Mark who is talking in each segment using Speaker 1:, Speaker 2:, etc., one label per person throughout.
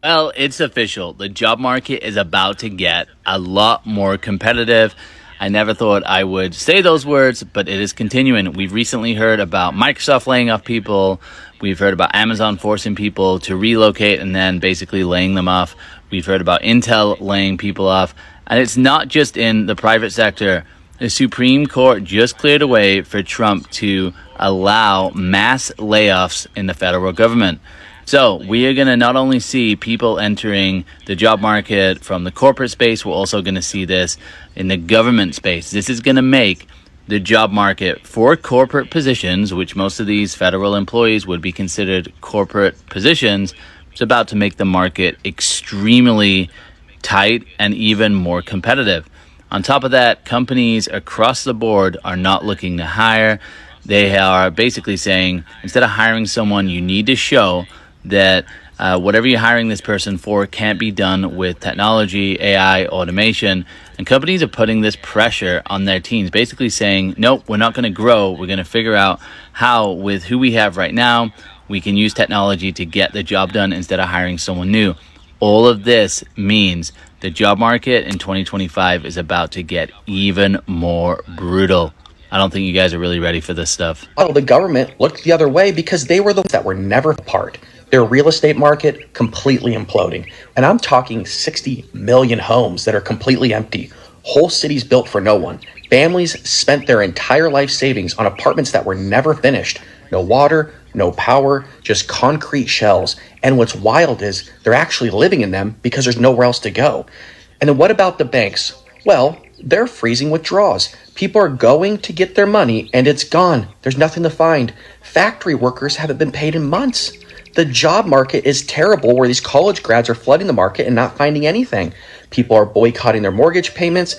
Speaker 1: Well, it's official. The job market is about to get a lot more competitive. I never thought I would say those words, but it is continuing. We've recently heard about Microsoft laying off people. We've heard about Amazon forcing people to relocate and then basically laying them off. We've heard about Intel laying people off. And it's not just in the private sector. The Supreme Court just cleared a way for Trump to allow mass layoffs in the federal government. So we are going to not only see people entering the job market from the corporate space, we're also going to see this in the government space. This is going to make the job market for corporate positions, which most of these federal employees would be considered corporate positions. It's about to make the market extremely tight and even more competitive. On top of that, companies across the board are not looking to hire. They are basically saying, instead of hiring someone, you need to show that whatever you're hiring this person for can't be done with technology, AI, automation. And companies are putting this pressure on their teams, basically saying, nope, we're not going to grow. We're going to figure out how, with who we have right now, we can use technology to get the job done instead of hiring someone new. All of this means the job market in 2025 is about to get even more brutal. I don't think you guys are really ready for this stuff.
Speaker 2: Well, the government looked the other way because they were the ones that were never apart. Their real estate market completely imploding. And I'm talking 60 million homes that are completely empty. Whole cities built for no one. Families spent their entire life savings on apartments that were never finished. No water, no power, just concrete shells. And what's wild is they're actually living in them because there's nowhere else to go. And then what about the banks? Well, they're freezing withdrawals. People are going to get their money and it's gone. There's nothing to find. Factory workers haven't been paid in months. The job market is terrible where these college grads are flooding the market and not finding anything. People are boycotting their mortgage payments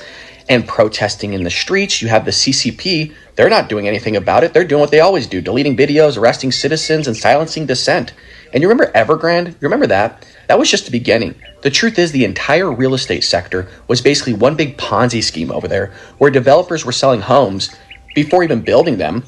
Speaker 2: and protesting in the streets. You have the CCP. They're not doing anything about it. They're doing what they always do, deleting videos, arresting citizens, and silencing dissent. And you remember Evergrande? You remember that? That was just the beginning. The truth is the entire real estate sector was basically one big Ponzi scheme over there where developers were selling homes before even building them,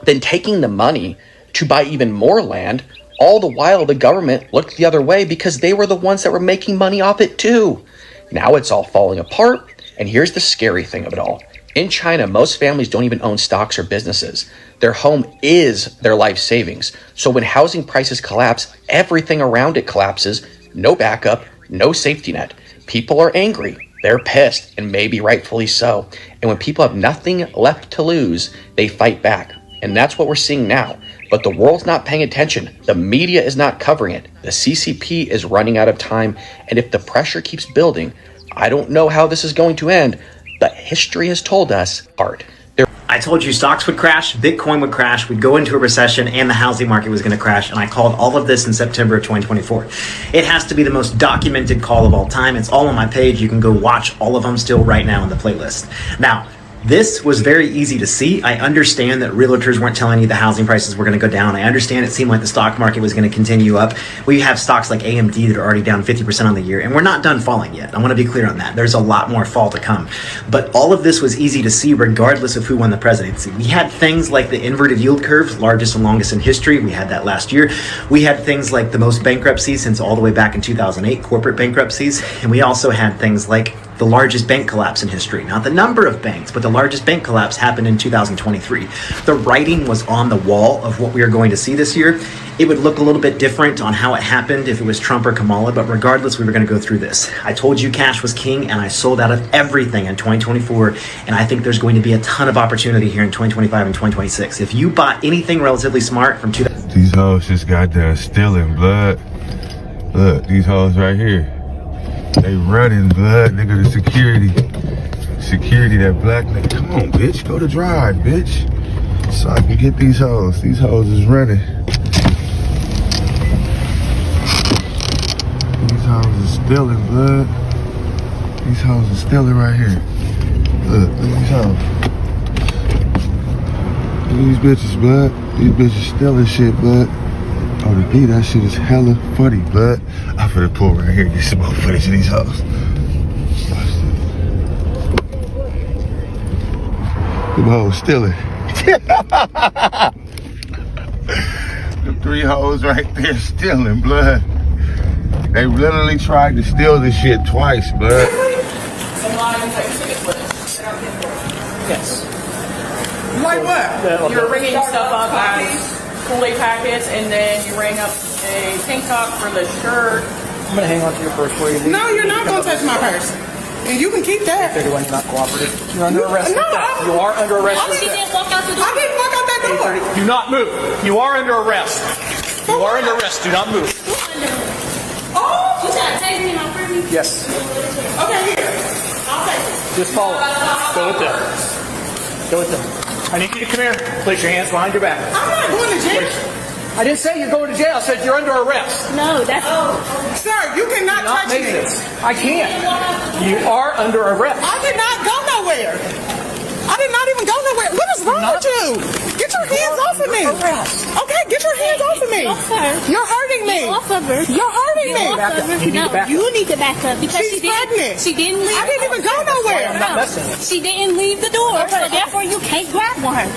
Speaker 2: then taking the money to buy even more land. All the while, the government looked the other way because they were the ones that were making money off it too. Now it's all falling apart, and here's the scary thing of it all. In China, most families don't even own stocks or businesses. Their home is their life savings. So when housing prices collapse, everything around it collapses. No backup, no safety net. People are angry. They're pissed, and maybe rightfully so. And when people have nothing left to lose, they fight back. And that's what we're seeing now. But the world's not paying attention. The media is not covering it. The CCP is running out of time. And if the pressure keeps building, I don't know how this is going to end, but history has told us hard.
Speaker 3: I told you stocks would crash, Bitcoin would crash, we'd go into a recession, and the housing market was going to crash. And I called all of this in September of 2024. It has to be the most documented call of all time. It's all on my page. You can go watch all of them still right now in the playlist. Now, this was very easy to see. I understand that realtors weren't telling you the housing prices were going to go down. I understand it seemed like the stock market was going to continue up. We have stocks like AMD that are already down 50% on the year, and we're not done falling yet. I want to be clear on that. There's a lot more fall to come. But all of this was easy to see regardless of who won the presidency. We had things like the inverted yield curve, largest and longest in history. We had that last year. We had things like the most bankruptcies since all the way back in 2008, corporate bankruptcies. And we also had things like the largest bank collapse in history. Not the number of banks, but the largest bank collapse happened in 2023. The writing was on the wall of what we are going to see this year. It would look a little bit different on how it happened if it was Trump or Kamala, but regardless, we were going to go through this. I told you cash was king, and I sold out of everything in 2024, and I think there's going to be a ton of opportunity here in 2025 and 2026. If you bought anything relatively smart from 2000...
Speaker 4: These hoes just got done stealing, blood. Look, these hoes right here. They running, blood, nigga, the security. Security, that black nigga. Come on, bitch, go to drive, bitch. So I can get these hoes. These hoes is running. These hoes is stealing, blood. These hoes is stealing right here. Look at these hoes. Look at these bitches, blood. These bitches stealing shit, blood. Oh, the beat, that shit is hella funny, blood. I'm finna pull right here and get some more footage of these hoes. Watch this. Them hoes stealing. Them three hoes right there stealing, blood. They literally tried to steal this shit twice, blood.
Speaker 5: Yes.
Speaker 6: Like what?
Speaker 5: You're ringing stuff up as Kool-Aid packets, and then you ring up a tank top for the shirt. I'm gonna hang on to your purse for you.
Speaker 6: No, you're not gonna touch my purse. And you can keep that.
Speaker 5: 31, you're not cooperative. You're under arrest.
Speaker 6: No,
Speaker 5: You are under arrest.
Speaker 6: I didn't walk out that door.
Speaker 5: Do not move. You are under arrest. You are under arrest. Do not move.
Speaker 6: Oh,
Speaker 7: You trying to take me my friend?
Speaker 5: Yes.
Speaker 6: okay, here. I'll take it.
Speaker 5: Just follow. Go with them. Go with them. I need you to come here. Place your hands behind your back.
Speaker 6: I'm not going to jail.
Speaker 5: I didn't say you're going to jail. I said you're under arrest.
Speaker 7: No, that's
Speaker 6: Sir, you cannot
Speaker 5: Not
Speaker 6: touch
Speaker 5: make
Speaker 6: me.
Speaker 5: this. I can't. You are under arrest.
Speaker 6: I did not go nowhere. I did not even go nowhere. What is wrong with you? Get your hands off of me. Okay, get your hands off of me.
Speaker 7: off her.
Speaker 6: You're hurting me.
Speaker 7: Get off of her.
Speaker 6: You're hurting me.
Speaker 7: Off of her. No, you need to back up because
Speaker 6: She's pregnant.
Speaker 7: She didn't leave.
Speaker 6: I didn't even go nowhere.
Speaker 5: I'm not messing.
Speaker 7: She didn't leave the door, so therefore you can't grab one.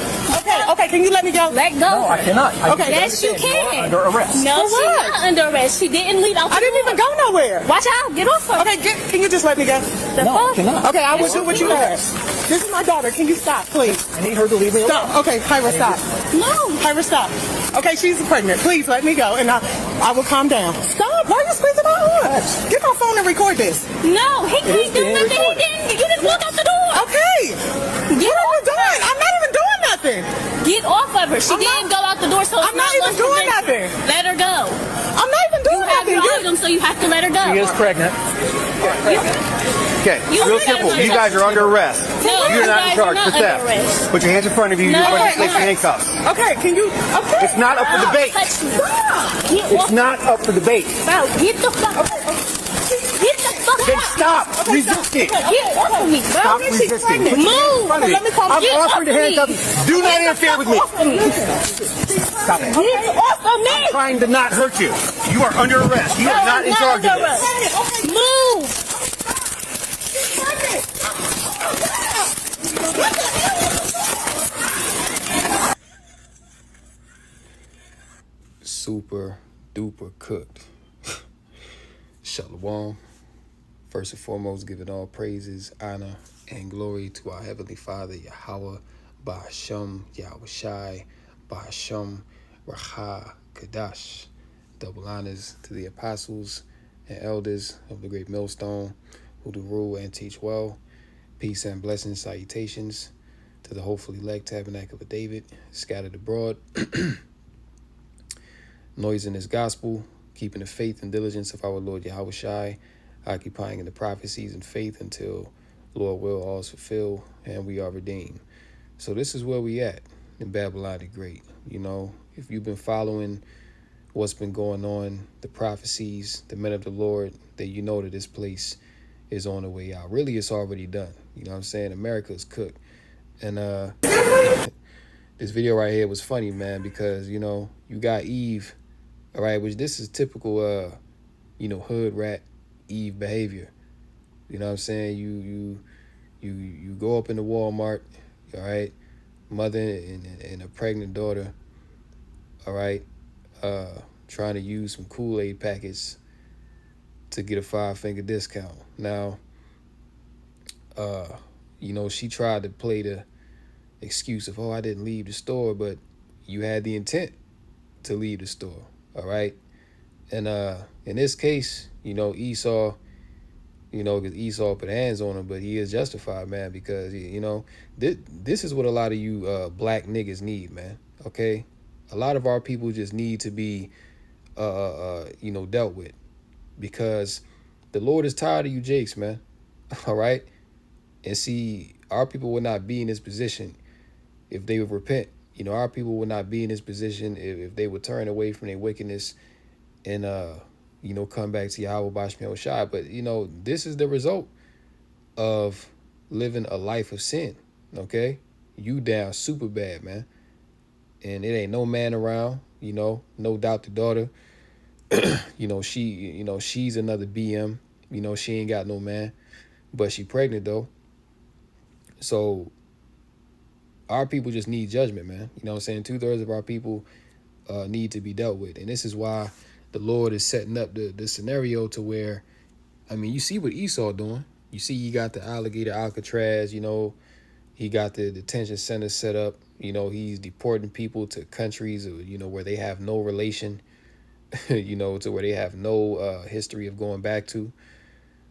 Speaker 6: Okay, can you let me go?
Speaker 7: Let go.
Speaker 5: No, I cannot.
Speaker 6: Okay,
Speaker 7: Yes, you
Speaker 5: You are
Speaker 7: can.
Speaker 5: under arrest.
Speaker 7: No,
Speaker 6: For
Speaker 7: she's
Speaker 6: what?
Speaker 7: not under arrest. She didn't leave out.
Speaker 6: I didn't even go nowhere.
Speaker 7: Watch out. Get off her.
Speaker 6: Okay, can you just let me go?
Speaker 7: The
Speaker 5: No, I
Speaker 7: fuck?
Speaker 5: cannot.
Speaker 6: Okay, I will do what you ask. This is my daughter. Can you stop, please?
Speaker 5: I need her to leave me alone.
Speaker 6: Stop. Okay, Kyra, stop.
Speaker 7: No.
Speaker 6: Kyra, stop. Okay, she's pregnant. Please let me go, and I will calm down. Stop. Why are you squeezing my arm? Get my phone and record this.
Speaker 7: No, he can't do
Speaker 5: being
Speaker 7: nothing. He
Speaker 5: recorded.
Speaker 7: didn't. You just walk out the door.
Speaker 6: Okay.
Speaker 7: Get
Speaker 6: What are you
Speaker 7: off
Speaker 6: doing? I'm not even doing nothing.
Speaker 7: Get off of her. She
Speaker 6: I'm not-
Speaker 7: didn't go out the door, so it's
Speaker 6: I'm not even
Speaker 7: lunch
Speaker 6: doing
Speaker 7: prevention.
Speaker 6: nothing.
Speaker 7: Let her go.
Speaker 6: I'm not even doing
Speaker 7: You have
Speaker 6: nothing.
Speaker 7: your
Speaker 6: You-
Speaker 7: items, so you have to let her go.
Speaker 5: She is pregnant.
Speaker 8: Okay,
Speaker 7: You
Speaker 8: real
Speaker 7: guys
Speaker 8: simple.
Speaker 7: are
Speaker 8: You guys are under arrest.
Speaker 7: No,
Speaker 8: You're
Speaker 7: you
Speaker 8: not in
Speaker 7: guys
Speaker 8: charge
Speaker 7: are
Speaker 8: for
Speaker 7: not under
Speaker 8: theft.
Speaker 7: arrest.
Speaker 8: Put your hands in front of you.
Speaker 7: No,
Speaker 8: You're going to
Speaker 7: okay,
Speaker 8: place your
Speaker 7: okay.
Speaker 8: handcuffs.
Speaker 6: Okay, can you? Okay.
Speaker 8: It's not up for debate.
Speaker 7: Touch me. Get
Speaker 8: It's
Speaker 7: off.
Speaker 8: not up for debate.
Speaker 7: Bro, get the fuck out. Get the fuck
Speaker 8: Then
Speaker 7: out.
Speaker 8: stop resisting.
Speaker 7: Get off of me, bro.
Speaker 8: Stop
Speaker 6: she's
Speaker 8: resisting.
Speaker 6: pregnant.
Speaker 8: Put your hands in
Speaker 7: Move.
Speaker 8: front of you.
Speaker 6: Let me call-
Speaker 8: I'm
Speaker 7: Get
Speaker 8: offering to
Speaker 7: off of me.
Speaker 8: handcuff you. Do not interfere with me. Stop it.
Speaker 7: Get off of me.
Speaker 8: Trying to not hurt you. You are under arrest. You are not in charge of this.
Speaker 7: Move.
Speaker 9: Super duper cooked. Shalom. First and foremost, giving all praises, honor, and glory to our Heavenly Father, Yahweh, Ba'ashem, Yahweh Shai, Ba'ashem, Raha, Kadash. Double honors to the apostles and elders of the great millstone who do rule and teach well. Peace and blessings, salutations to the hopefully elect tabernacle of David, scattered abroad. Noise in his gospel, keeping the faith and diligence of our Lord Yahweh Shai, occupying in the prophecies and faith until Lord will all is fulfilled and we are redeemed. So this is where we at in Babylon the Great. You know, if you've been following what's been going on, the prophecies, the men of the Lord, then you know that this place is on the way out. Really, it's already done. You know what I'm saying? America is cooked. And this video right here was funny, man, because, you know, you got Eve, all right, which this is typical, you know, hood rat Eve behavior. You know what I'm saying? You go up into Walmart, all right, mother and a pregnant daughter, all right, trying to use some Kool-Aid packets to get a 5-finger discount. Now, you know, she tried to play the excuse of, oh, I didn't leave the store, but you had the intent to leave the store, all right? And in this case, you know, Esau, you know, because Esau put hands on him, but he is justified, man, because, you know, this is what a lot of you black niggas need, man, okay? A lot of our people just need to be, you know, dealt with, because the Lord is tired of you jakes, man, all right? And see, our people would not be in this position if they would repent. You know, our people would not be in this position if they would turn away from their wickedness and, you know, come back to Yahweh Bashmi Shai. But, you know, this is the result of living a life of sin, okay? You down super bad, man. And it ain't no man around, you know, no doubt the daughter. You know, she's another BM. You know, she ain't got no man, but she pregnant, though. So our people just need judgment, man. You know what I'm saying? 2/3 of our people need to be dealt with. And this is why the Lord is setting up the scenario to where, I mean, you see what Esau doing. You see he got the alligator Alcatraz, you know, he got the detention center set up. You know, he's deporting people to countries, you know, where they have no relation, you know, to where they have no history of going back to.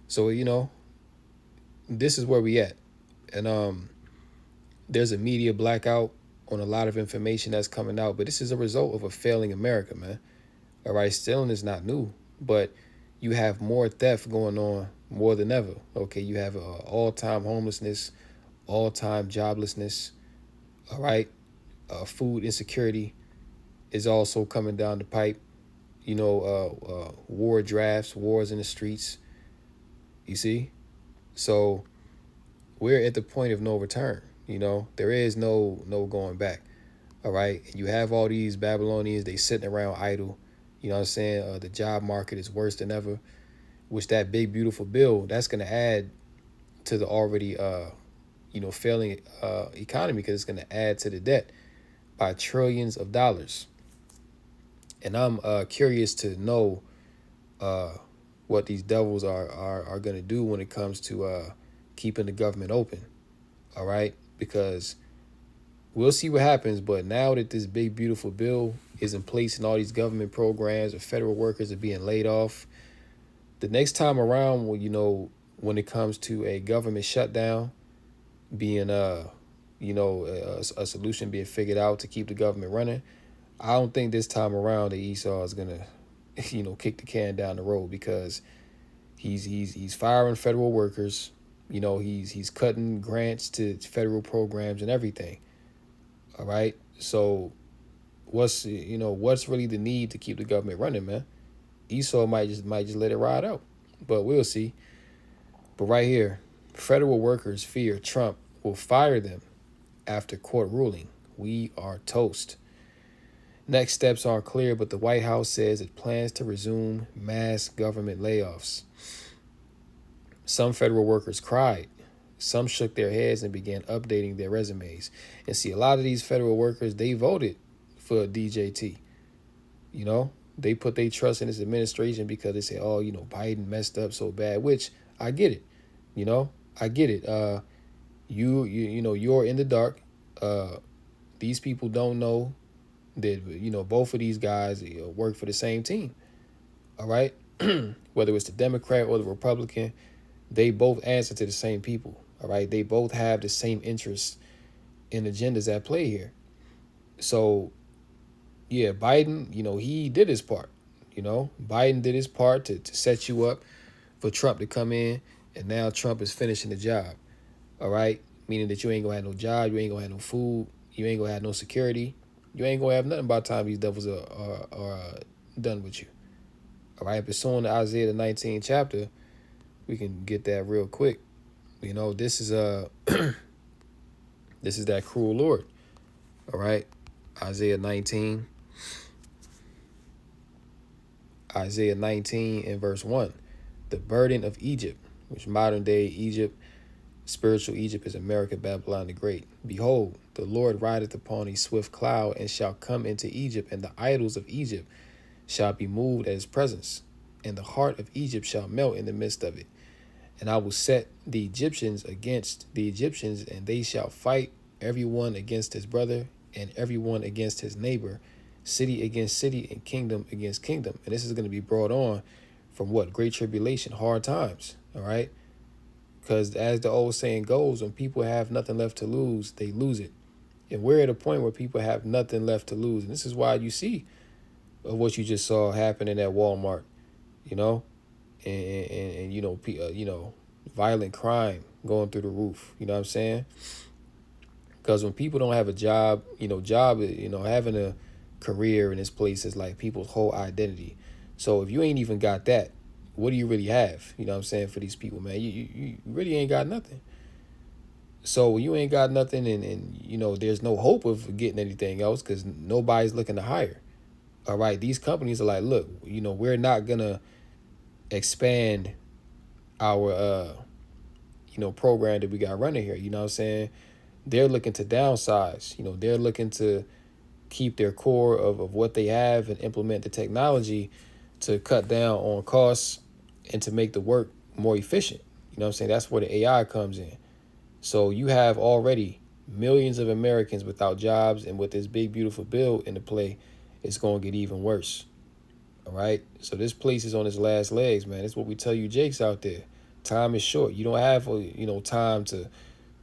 Speaker 9: So, you know, this is where we at. And there's a media blackout on a lot of information that's coming out, but this is a result of a failing America, man. All right, stealing is not new, but you have more theft going on more than ever. Okay, you have all-time homelessness, all-time joblessness. All right, food insecurity is also coming down the pipe. You know, war drafts, wars in the streets. You see, so we're at the point of no return. You know, there is no going back. All right, and you have all these Babylonians, they sitting around idle. You know what I'm saying? The job market is worse than ever, which that big, beautiful bill, that's going to add to the already, you know, failing economy, because it's going to add to the debt by trillions of dollars. And I'm curious to know what these devils are going to do when it comes to keeping the government open. All right, because we'll see what happens. But now that this big, beautiful bill is in place and all these government programs, the federal workers are being laid off, the next time around, well, you know, when it comes to a government shutdown being, you know, a solution being figured out to keep the government running, I don't think this time around that Esau is gonna, you know, kick the can down the road, because he's firing federal workers. You know, he's cutting grants to federal programs and everything. All right, so what's really the need to keep the government running, man? Esau might just let it ride out, but we'll see. But right here, federal workers fear Trump will fire them after court ruling. We are toast. Next steps aren't clear, but the White House says it plans to resume mass government layoffs. Some federal workers cried. Some shook their heads and began updating their resumes. And see, a lot of these federal workers, they voted for DJT. You know, they put their trust in this administration because they say, oh, you know, Biden messed up so bad, which I get it. You know, I get it. You know, you're in the dark. These people don't know that, you know, both of these guys work for the same team. All right. Whether it's the Democrat or the Republican, they both answer to the same people. All right. They both have the same interests and agendas at play here. So, yeah, Biden, you know, he did his part. You know, Biden did his part to set you up for Trump to come in. And now Trump is finishing the job. All right. Meaning that you ain't going to have no job. You ain't going to have no food. You ain't going to have no security. You ain't going to have nothing by the time these devils are done with you. All right. Pursuant to Isaiah the 19th chapter, we can get that real quick. You know, this is this is that cruel Lord. All right. Isaiah 19 and verse 1. The burden of Egypt, which modern day Egypt, spiritual Egypt, is America, Babylon the Great. Behold, the Lord rideth upon a swift cloud, and shall come into Egypt, and the idols of Egypt shall be moved at his presence, and the heart of Egypt shall melt in the midst of it. And I will set the Egyptians against the Egyptians, and they shall fight, everyone against his brother, and everyone against his neighbor, city against city, and kingdom against kingdom. And this is going to be brought on from what? Great tribulation, hard times. All right. Because as the old saying goes, when people have nothing left to lose, they lose it. And we're at a point where people have nothing left to lose. And this is why you see what you just saw happening at Walmart, you know, and you know, violent crime going through the roof. You know what I'm saying? Because when people don't have a job, having a career in this place is like people's whole identity. So if you ain't even got that, what do you really have? You know what I'm saying? For these people, man, you really ain't got nothing. So you ain't got nothing, and you know, there's no hope of getting anything else because nobody's looking to hire. All right. These companies are like, look, you know, we're not going to expand our, program that we got running here. You know what I'm saying? They're looking to downsize. You know, they're looking to keep their core of what they have and implement the technology to cut down on costs and to make the work more efficient. You know what I'm saying? That's where the AI comes in. So you have already millions of Americans without jobs, and with this big, beautiful bill into play, it's going to get even worse. All right? So this place is on its last legs, man. That's what we tell you Jakes out there. Time is short. You don't have, time to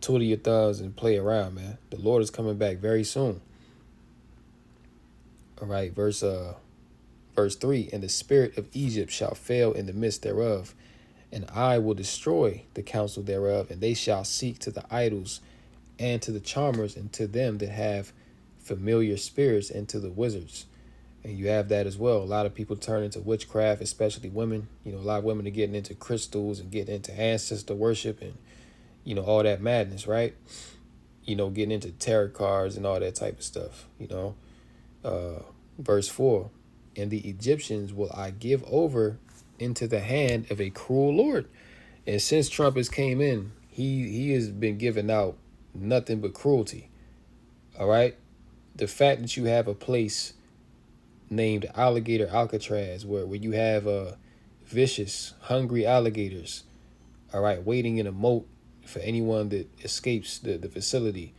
Speaker 9: twiddle your thumbs and play around, man. The Lord is coming back very soon. All right, verse 3, and the spirit of Egypt shall fail in the midst thereof, and I will destroy the counsel thereof, and they shall seek to the idols and to the charmers and to them that have familiar spirits and to the wizards. And you have that as well. A lot of people turn into witchcraft, especially women. A lot of women are getting into crystals and getting into ancestor worship and, all that madness, right? Getting into tarot cards and all that type of stuff, Verse 4, and the Egyptians will I give over into the hand of a cruel Lord. And since Trump has came in, he has been giving out nothing but cruelty. All right. The fact that you have a place named Alligator Alcatraz where you have vicious, hungry alligators, all right, waiting in a moat for anyone that escapes the facility,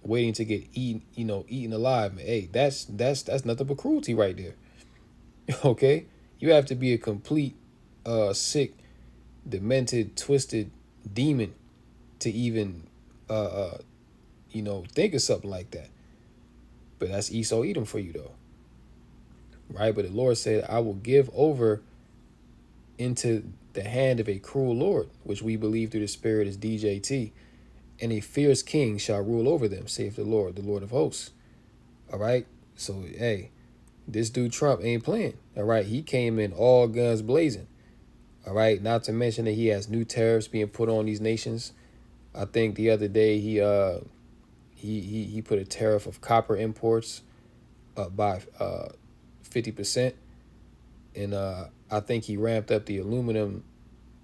Speaker 9: waiting to get eaten alive, man. Hey, that's nothing but cruelty right there. Okay? You have to be a complete sick, demented, twisted demon to even think of something like that. But that's Esau Edom for you, though. Right? But the Lord said, I will give over into the hand of a cruel Lord, which we believe through the Spirit is DJT, and a fierce king shall rule over them, saith the Lord of hosts. All right? So, hey, this dude Trump ain't playing. All right? He came in all guns blazing. All right? Not to mention that he has new tariffs being put on these nations. I think the other day he put a tariff of copper imports up by 50%. And I think he ramped up the aluminum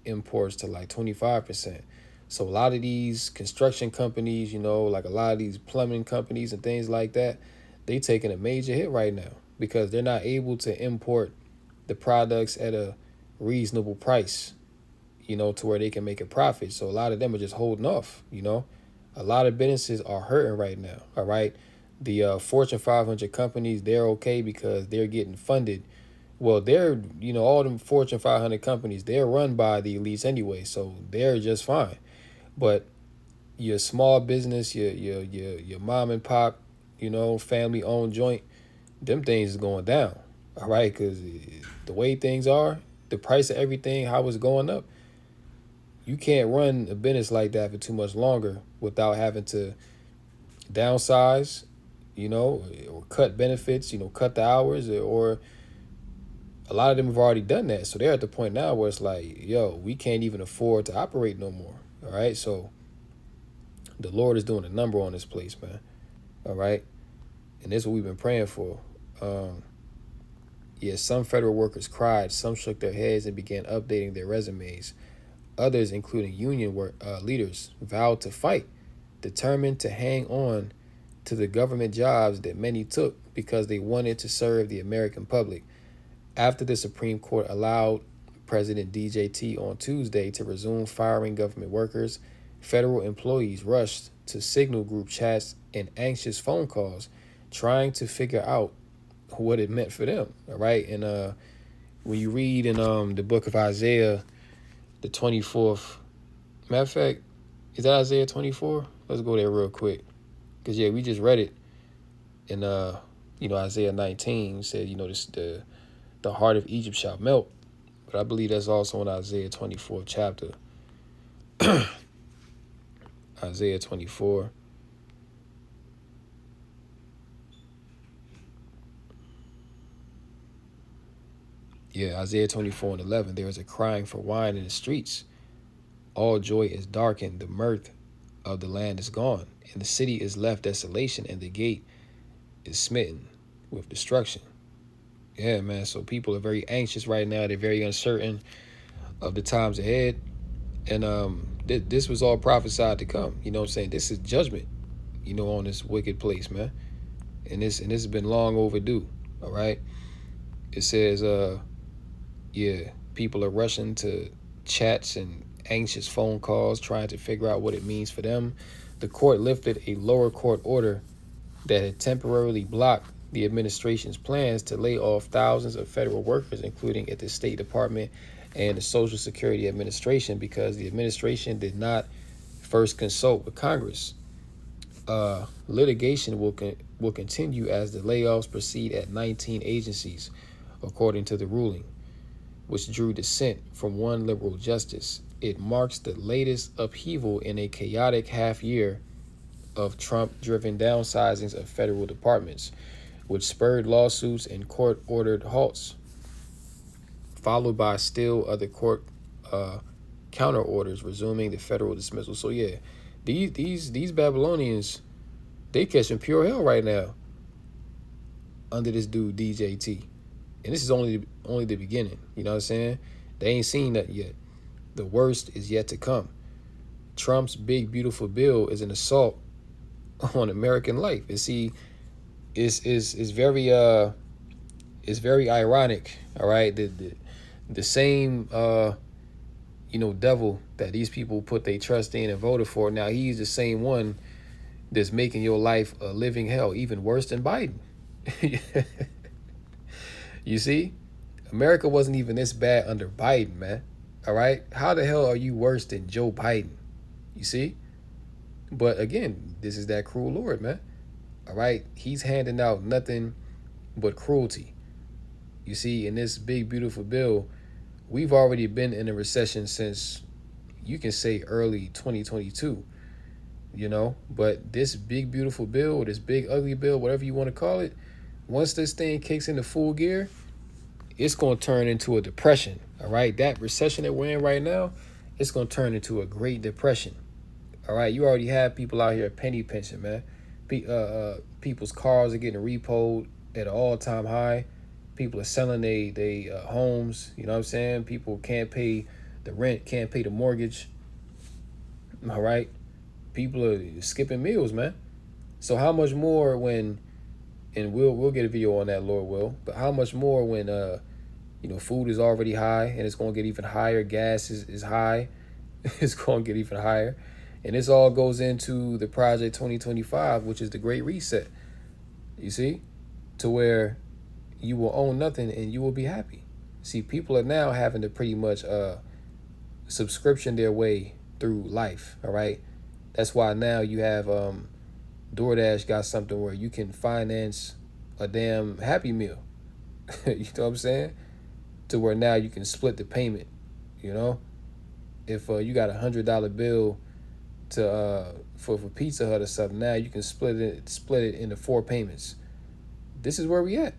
Speaker 9: imports to like 25%. So a lot of these construction companies, like a lot of these plumbing companies and things like that, they taking a major hit right now because they're not able to import the products at a reasonable price, to where they can make a profit. So a lot of them are just holding off, A lot of businesses are hurting right now, all right? The Fortune 500 companies, they're okay because they're getting funded. Well, they're, all them Fortune 500 companies, they're run by the elites anyway, so they're just fine. But your small business, your mom and pop, family owned joint, them things is going down, all right? Because the way things are, the price of everything, how it's going up, you can't run a business like that for too much longer without having to downsize, or cut benefits, cut the hours, or a lot of them have already done that. So they're at the point now where it's like, we can't even afford to operate no more. All right. So the Lord is doing a number on this place, man. All right. And this is what we've been praying for. Some federal workers cried. Some shook their heads and began updating their resumes. Others, including union leaders, vowed to fight, determined to hang on to the government jobs that many took because they wanted to serve the American public. After the Supreme Court allowed President DJT on Tuesday to resume firing government workers, federal employees rushed to Signal group chats and anxious phone calls trying to figure out what it meant for them. All right. And when you read in the book of Isaiah, the 24th, matter of fact, is that Isaiah 24? Let's go there real quick. Because, we just read it in, Isaiah 19 said, the heart of Egypt shall melt. But I believe that's also in Isaiah 24 chapter. Isaiah 24. Isaiah 24 and 11. There is a crying for wine in the streets. All joy is darkened. The mirth of the land is gone. And the city is left desolation. And the gate is smitten with destruction. Yeah, man. So people are very anxious right now. They're very uncertain of the times ahead. And this was all prophesied to come. You know what I'm saying? This is judgment, on this wicked place, man. And this has been long overdue. All right. It says, yeah, people are rushing to chats and anxious phone calls trying to figure out what it means for them. The court lifted a lower court order that had temporarily blocked the administration's plans to lay off thousands of federal workers, including at the State Department and the Social Security Administration, because the administration did not first consult with Congress. Litigation will continue as the layoffs proceed at 19 agencies, according to the ruling, which drew dissent from one liberal justice. It marks the latest upheaval in a chaotic half year of Trump-driven downsizings of federal departments, which spurred lawsuits and court-ordered halts, followed by still other court counter orders resuming the federal dismissal. So yeah, these Babylonians, they catching pure hell right now under this dude DJT, and this is only the beginning. You know what I'm saying? They ain't seen that yet. The worst is yet to come. Trump's big beautiful bill is an assault on American life. And see, is very very ironic. All right, the same devil that these people put their trust in and voted for. Now he's the same one that's making your life a living hell, even worse than Biden. You see, America wasn't even this bad under Biden, man. All right, how the hell are you worse than Joe Biden? You see? But again, this is that cruel Lord, man. All right, he's handing out nothing but cruelty. You see, in this big beautiful bill, we've already been in a recession since, you can say, early 2022. You know, but this big beautiful bill, this big ugly bill, whatever you want to call it, once this thing kicks into full gear, it's going to turn into a depression. All right, that recession that we're in right now, it's going to turn into a Great Depression. All right, you already have people out here penny pinching, man. People's cars are getting repoed at an all-time high. People are selling their homes. You know what I'm saying? People can't pay the rent, can't pay the mortgage. All right, people are skipping meals, man. So how much more when, and we'll get a video on that, Lord will, but how much more when food is already high and it's going to get even higher. Gas is high. It's going to get even higher. And this all goes into the Project 2025, which is the Great Reset. You see? To where you will own nothing and you will be happy. See, people are now having to pretty much subscription their way through life, all right? That's why now you have DoorDash got something where you can finance a damn Happy Meal. You know what I'm saying? To where now you can split the payment, you know? If you got $100 bill to for Pizza Hut or something, now you can split it into 4 payments. This is where we at.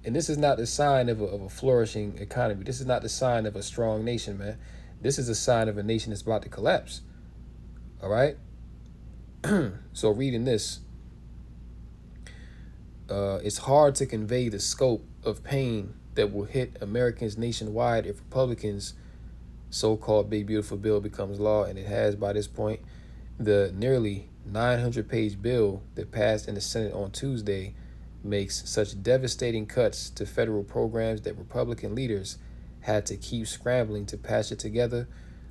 Speaker 9: And this is not the sign of a flourishing economy. This is not the sign of a strong nation, man. This is a sign of a nation that's about to collapse. All right? So reading this, it's hard to convey the scope of pain that will hit Americans nationwide if Republicans' so-called big beautiful bill becomes law, and it has by this point. The nearly 900-page bill that passed in the Senate on Tuesday makes such devastating cuts to federal programs that Republican leaders had to keep scrambling to patch it together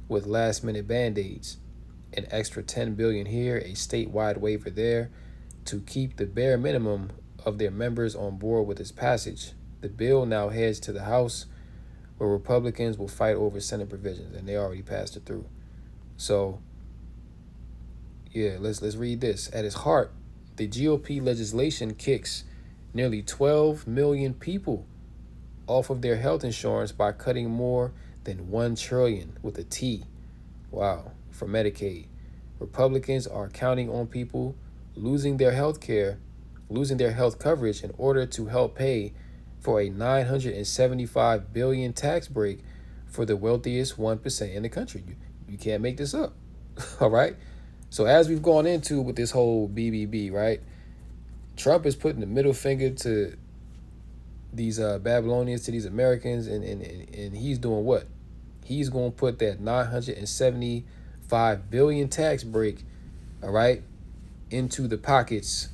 Speaker 9: with last-minute band-aids. An extra $10 billion here, a statewide waiver there, to keep the bare minimum of their members on board with its passage. The bill now heads to the House, where Republicans will fight over Senate provisions, and they already passed it through. So, yeah, let's read this. At its heart, the GOP legislation kicks nearly 12 million people off of their health insurance by cutting more than $1 trillion with a T. Wow, for Medicaid. Republicans are counting on people losing their health coverage in order to help pay for a $975 billion tax break for the wealthiest 1% in the country. You can't make this up. All right? So as we've gone into with this whole BBB, right? Trump is putting the middle finger to these Babylonians, to these Americans, and he's doing what? He's going to put that $975 billion tax break, all right, into the pockets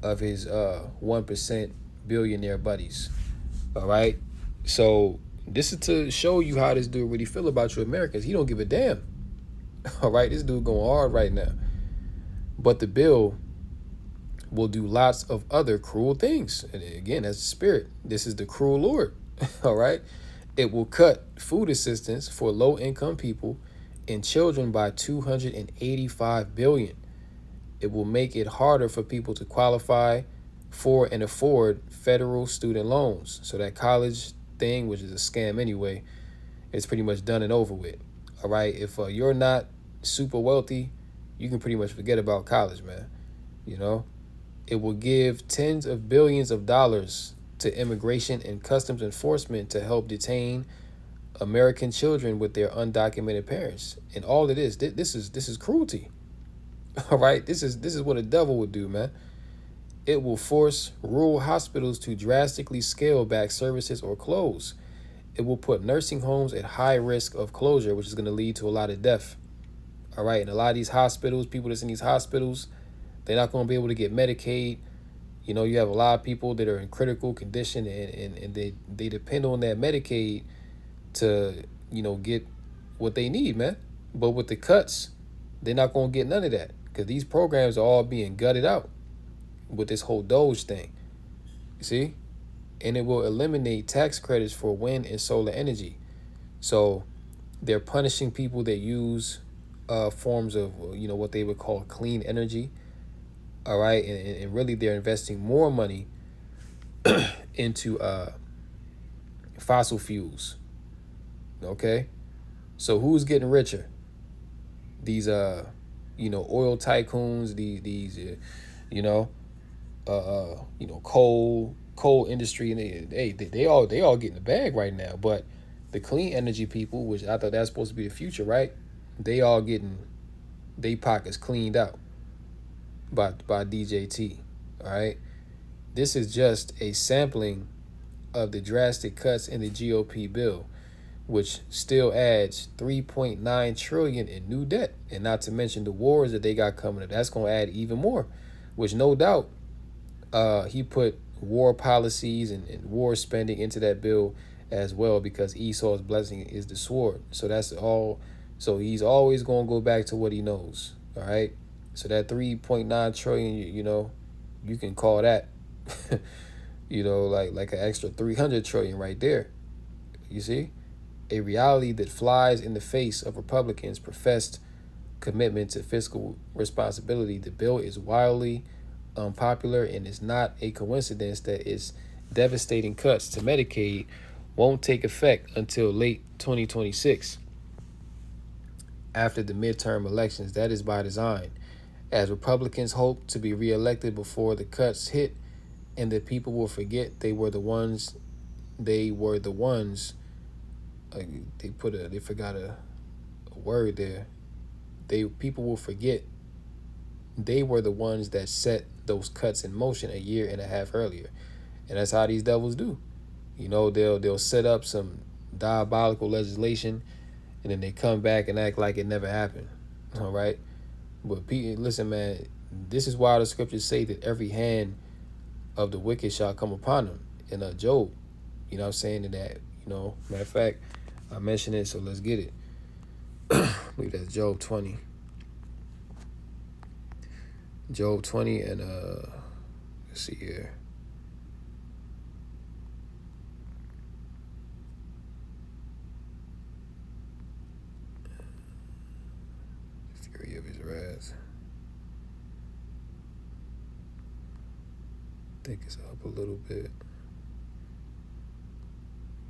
Speaker 9: of his 1% billionaire buddies. All right. So this is to show you how this dude really feel about you Americans. He don't give a damn. All right. This dude going hard right now. But the bill will do lots of other cruel things. And again, that's the spirit. This is the cruel Lord. All right. It will cut food assistance for low-income people and children by $285 billion. It will make it harder for people to qualify for and afford federal student loans. So that college thing, which is a scam anyway, is pretty much done and over with. All right. If you're not super wealthy, you can pretty much forget about college, man. You know, it will give tens of billions of dollars to immigration and customs enforcement to help detain American children with their undocumented parents. And all it is, this is cruelty. All right, this is what a devil would do, man. It will force rural hospitals to drastically scale back services or close. It will put nursing homes at high risk of closure, which is going to lead to a lot of death. All right, and a lot of these hospitals, people that's in these hospitals, they're not going to be able to get Medicaid. You know, you have a lot of people that are in critical condition and they depend on that Medicaid to, you know, get what they need, man. But with the cuts, they're not going to get none of that because these programs are all being gutted out with this whole Doge thing. You see? And it will eliminate tax credits for wind and solar energy. So they're punishing people that use forms of, you know, what they would call clean energy. All right. And really they're investing more money into fossil fuels. Okay. So who's getting richer? These, you know, oil tycoons, these coal industry, and they all getting the bag right now. But the clean energy people, which I thought that's supposed to be the future, right? They all getting they pockets cleaned out by DJT. All right. This is just a sampling of the drastic cuts in the GOP bill, which still adds $3.9 trillion in new debt, and not to mention the wars that they got coming up. That's going to add even more, which no doubt he put war policies and war spending into that bill as well, because Esau's blessing is the sword. So that's all. So he's always going to go back to what he knows. All right. So that 3.9 trillion, you know, you can call that, you know, like an extra 300 trillion right there. You see, a reality that flies in the face of Republicans' professed commitment to fiscal responsibility. The bill is wildly unpopular, and it's not a coincidence that its devastating cuts to Medicaid won't take effect until late 2026 after the midterm elections. That is by design, as Republicans hope to be reelected before the cuts hit, and the people will forget they forgot a word there. People will forget they were the ones that set those cuts in motion a year and a half earlier. And that's how these devils do. You know, they'll set up some diabolical legislation, and then they come back and act like it never happened. All right. But listen, man, this is why the scriptures say that every hand of the wicked shall come upon them in Job. You know what I'm saying? And that, you know, matter of fact, I mentioned it, so let's get it. I believe that's Job 20. Job 20 and let's see here. Fury of his wrath. I think it's up a little bit.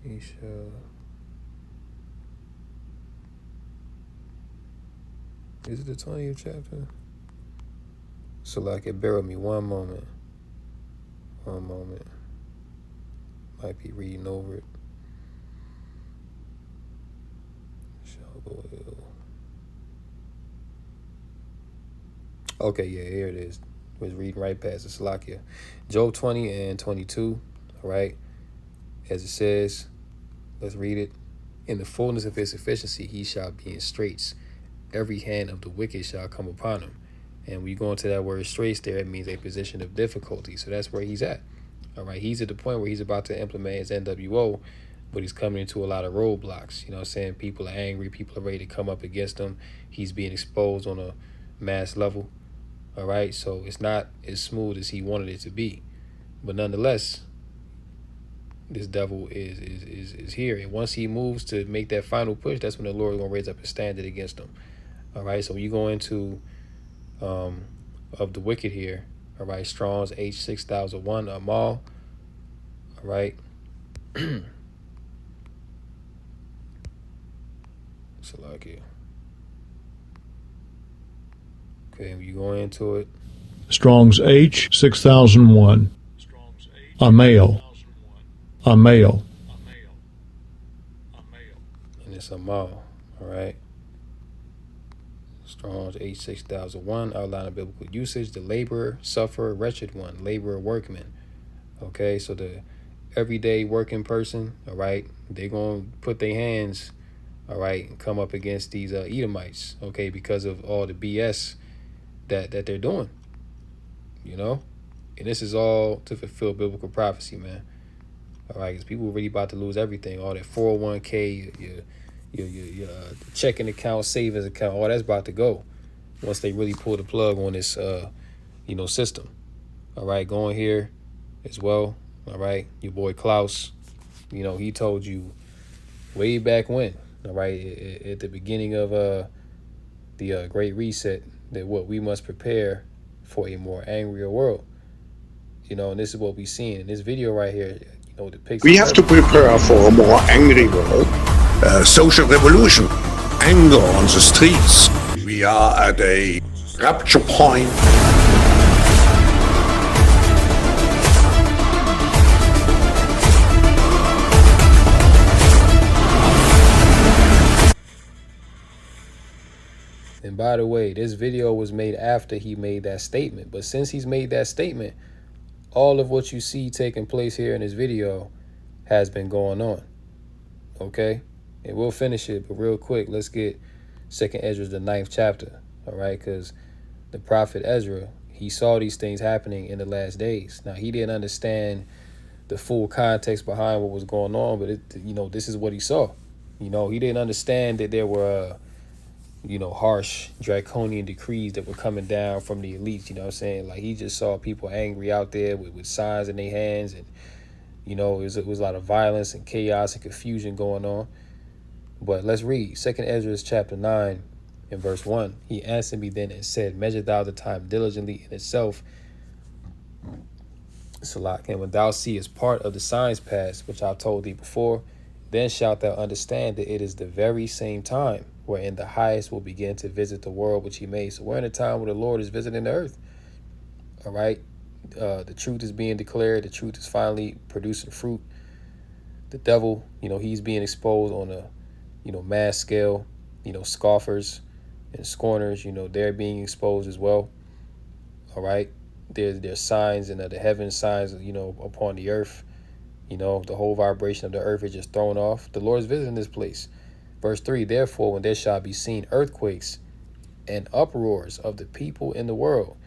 Speaker 9: He shall. Is it the 20th chapter? So like it, bear with me one moment. Might be reading over it. Shall go ill. Okay, yeah, here it is. Was reading right past the Salakia. Job 20 and 22. All right. As it says, let's read it. In the fullness of his sufficiency, he shall be in straits. Every hand of the wicked shall come upon him. And when you go into that word straits there, it means a position of difficulty. So that's where he's at. All right, he's at the point where he's about to implement his NWO, but he's coming into a lot of roadblocks. You know what I'm saying? People are angry. People are ready to come up against him. He's being exposed on a mass level. All right, so it's not as smooth as he wanted it to be. But nonetheless, this devil is here. And once he moves to make that final push, that's when the Lord is going to raise up a standard against him. All right, so when you go into of the wicked here, all right, Strong's H6001, Amal, all right. Salakia. Okay, when you go into it.
Speaker 10: Strong's H6001. A male. A male.
Speaker 9: And it's Amal, all right. Strong's H6001, outline of biblical usage, the laborer, sufferer, wretched one, laborer, workman. Okay, so the everyday working person, all right, they're going to put their hands, all right, and come up against these Edomites, okay, because of all the BS that they're doing, you know? And this is all to fulfill biblical prophecy, man. All right, because people are really about to lose everything. All that 401k, your checking account, savings account, all that's about to go once they really pull the plug on this, system. All right, going here as well. All right, your boy Klaus, he told you way back when, all right, at the beginning of the Great Reset, that what we must prepare for a more angrier world. And this is what we're seeing in this video right here. Depicts.
Speaker 11: We have to prepare for a more angry world. Social revolution, anger on the streets. We are at a rupture point.
Speaker 9: And by the way, this video was made after he made that statement. But since he's made that statement, all of what you see taking place here in this video has been going on. Okay? And we'll finish it, but real quick, let's get 2nd Ezra, the 9th chapter. All right? Because the prophet Ezra, he saw these things happening in the last days. Now, he didn't understand the full context behind what was going on, but, this is what he saw. He didn't understand that there were harsh draconian decrees that were coming down from the elites, what I'm saying? Like, he just saw people angry out there with signs in their hands, and, it was a lot of violence and chaos and confusion going on. But let's read 2nd Ezra chapter 9 and verse 1. He answered me then and said, measure thou the time diligently in itself, Salak, and when thou seest part of the signs past, which I told thee before, then shalt thou understand that it is the very same time wherein the highest will begin to visit the world which he made. So we're in a time where the Lord is visiting the earth. All right. The truth is being declared. The truth is finally producing fruit. The devil, he's being exposed on a, mass scale. Scoffers and scorners, they're being exposed as well. All right. There's signs in the heaven, signs, upon the earth. The whole vibration of the earth is just thrown off. The Lord is visiting this place. Verse 3, therefore, when there shall be seen earthquakes and uproars of the people in the world.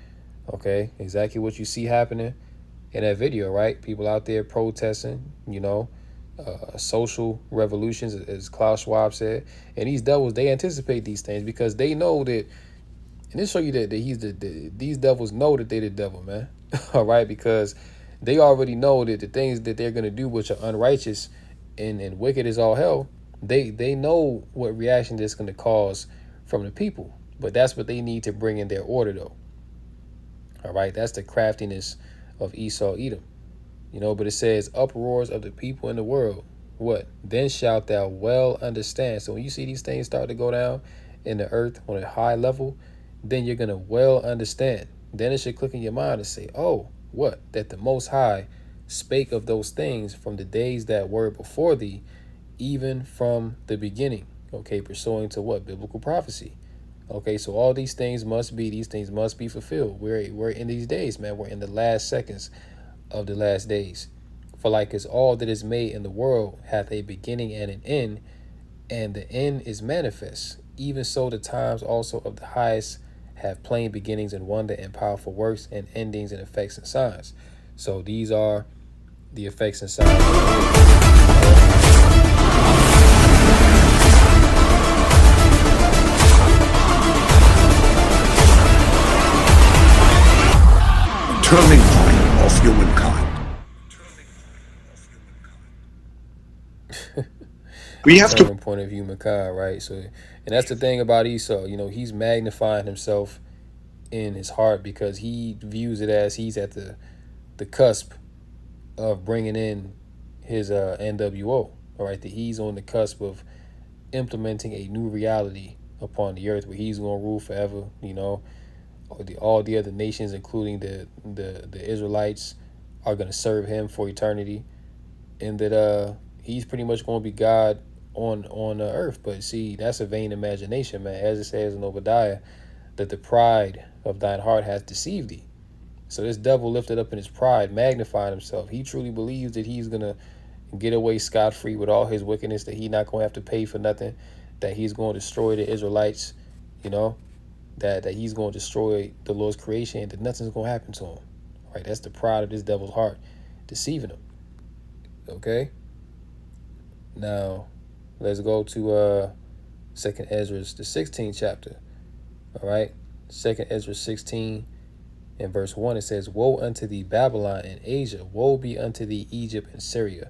Speaker 9: Okay, exactly what you see happening in that video, right? People out there protesting, social revolutions, as Klaus Schwab said. And these devils, they anticipate these things because they know that, and this show you that these devils know that they're the devil, man. All right, because they already know that the things that they're going to do, which are unrighteous and wicked as all hell, They know what reaction this is going to cause from the people, but that's what they need to bring in their order, though. All right, that's the craftiness of Esau, Edom. But it says uproars of the people in the world. What? Then shalt thou well understand. So when you see these things start to go down in the earth on a high level, then you're going to well understand. Then it should click in your mind and say, oh, what? That the Most High spake of those things from the days that were before thee, even from the beginning. Okay, pursuing to what? Biblical prophecy. Okay, so all these things must be fulfilled. We're in these days, man. We're in the last seconds of the last days. For like as all that is made in the world hath a beginning and an end, and the end is manifest, even so the times also of the highest have plain beginnings and wonder and powerful works and endings and effects and signs. So these are the effects inside.
Speaker 11: Turning point of humankind. We have
Speaker 9: Turning
Speaker 11: to
Speaker 9: point of humankind, right? So, and that's the thing about Esau. You know, he's magnifying himself in his heart because he views it as he's at the cusp of bringing in his NWO. All right, that he's on the cusp of implementing a new reality upon the earth where he's going to rule forever. You know, all the other nations, including the Israelites, are going to serve him for eternity, and that he's pretty much going to be God on earth. But see, that's a vain imagination, man. As it says in Obadiah, that the pride of thine heart hath deceived thee. So this devil lifted up in his pride, magnified himself. He truly believes that he's going to get away scot-free with all his wickedness, that he's not going to have to pay for nothing, that he's going to destroy the Israelites, you know, that he's going to destroy the Lord's creation, that nothing's going to happen to him. Right? That's the pride of this devil's heart, deceiving him. Okay? Now, let's go to 2nd Ezra, the 16th chapter. All right? 2nd Ezra 16 and verse 1, it says, Woe unto thee, Babylon and Asia! Woe be unto thee, Egypt and Syria!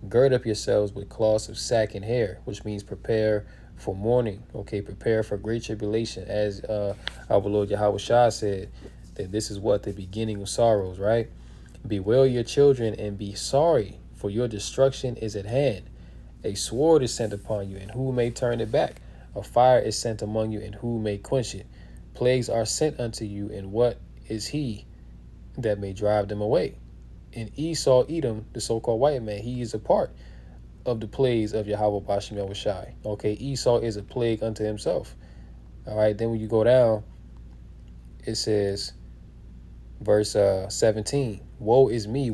Speaker 9: Gird up yourselves with cloths of sack and hair, which means prepare for mourning. Okay, prepare for great tribulation. As our Lord Yahweh Shah said, that this is what? The beginning of sorrows, right? Bewail your children and be sorry, for your destruction is at hand. A sword is sent upon you, and who may turn it back? A fire is sent among you, and who may quench it? Plagues are sent unto you, and what is he that may drive them away? And Esau, Edom, the so-called white man, he is a part of the plagues of Yahweh Bashem Yahushai. Okay, Esau is a plague unto himself. All right, then when you go down, it says, verse 17, woe is me,